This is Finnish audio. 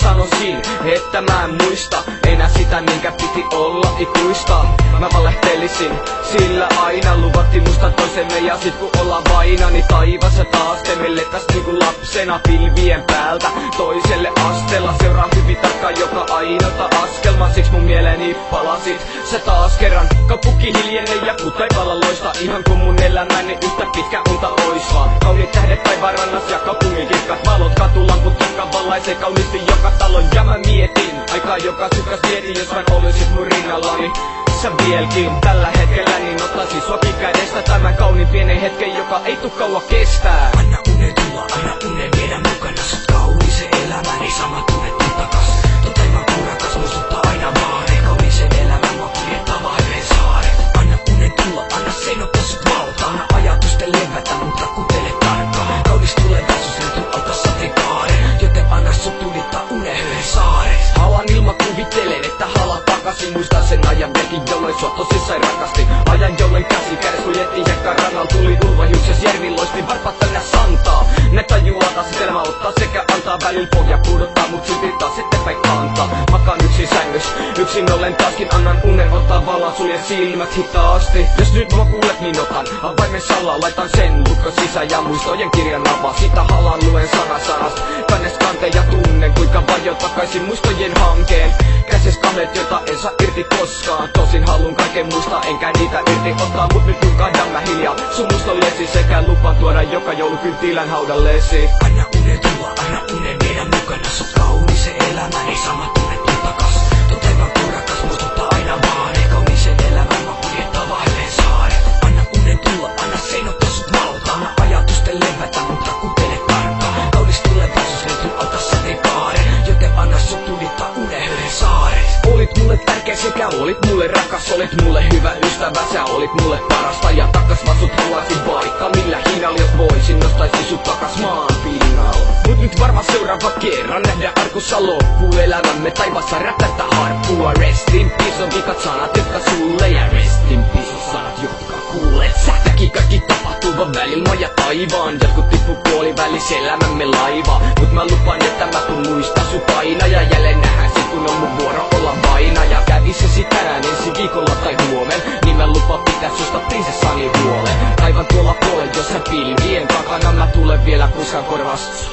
sanoisin, että mä en muista enää sitä, minkä piti olla ikuista. Mä valehtelisin, sillä aina luvattiin musta toisemme. Ja sit kun ollaan vaina, niin taivassa taas teemme letäs niinku lapsena pilvien päältä toiselle asteella. Seuraa hyvin tarkkaan joka ainoata askelma, siks mun mieleeni palasit sä taas kerran. Kaupunki hiljenee ja kuut taivaalla loista, ihan kun mun elämäni yhtä pitkä unta ois vaan. Kauniit tähdet taivaan rannas ja kaupungin kirkkaat valot, katulamput jotka valaisee kauniisti joka talon. Ja mä mietin aikaa joka sukas mietin, jos vain olisit mun rinnallani. Sä vieläkin tällä hetkellä, niin ottaisin suakin kädestä tämän kauniin pienen hetken, joka ei tuu kauan kestää. Anna unen tulla, anna unen viedä mukana sut kauniisen elämäni, sama tunne tuu takas. Tot aivan purakas, muistuttaa aina vaare. Kauniisen elämän mua kuljettaa vaiveen saaret. Anna unen tulla, anna sen ottaa sut valtaa. Anna ajatusten levätä, mutta kuuntele tarkkaan. Kaunis tulevaisuus löytyy alta sateenkaaren, joten anna sut tulittaa unen höyhen saaret. Haluan ilman kuvittelen, että haluan takaisin. Muistan sen ajan merkin, jolloin sua tosissaan rakasti. Ajan jolloin käsi kädessä kuljettiin hekkaan rannalla. Tuli ulvahiukses järvi loisti varpaat täynnä santaa. Ne tajuaa taas elämä ottaa sekä antaa välillä pohja pudottaa, mut silti taas eteenpäin kantaa. Makaan yksin sängys, yksin ollen taaskin annan unen ottaa vallan, suljen silmät hitaasti. Jos nyt mua kuulet, niin otan avaimen salaa, laitan sen lukko sisään ja muistojen kirjan avaa. Sitä halaan luen sana sanasta, kannes kanteen ja tunnen kuinka vajo takaisin muistojen hankeen. Käses kahdet, jota en saa irti koskaan. Tosin halun kaiken muistaa, enkä niitä irti ottaa. Mut nyt nukahdan mä hiljaa sun mustollesi, sekä lupaan tuoda joka joulu kynttilän haudallesi. Anna unen tulla, anna unen viedä mukana sut kauniisen elämäni, sama tunne tuu takas. Tot aivan purakas, muistuttaa aina vaare. Kauniisen elämän mä kuljettaa vaiveen saaret. Anna unen tulla, anna sen ottaa sut valtaa. Anna ajatusten levätä, mutta kuuntele tarkkaan. Kaunis tulevaisuus löytyy alta sateenkaaren, joten anna sut tulittaa unen höyhen saaret. Olit mulle tärkeä sekä olit mulle rakas, olit mulle hyvä ystävä, sä olit mulle parasta. Ja takas vaan sut haluaisin vaikka millä hinnalla, jos voisin nostaisin sut takas maan pinnalla. Mut nyt varmaan seuraava kerran nähdään arkussa loppuelämämme, taivassa räplättä harppua. Rest in peace on vikat sanat, jotka sulle, ja rest in peace on sanat, jotka kuulet sä. Kaikki tapahtuu vaan välillä maa ja taivaan, jotkut tippuu puolivälis elämämme laiva. Mut mä lupaan, että mä tuun muistaa sut aina, ja jälleen nähdään sit kun on mun vuoro olla vaina. Ja kävis se sit tänään ensi viikolla tai huomen, niin mä lupaan pitää susta prinsessani huolen. Aivan tuolla puolella, jossa pilvien takana mä tulen vielä puskan korvas.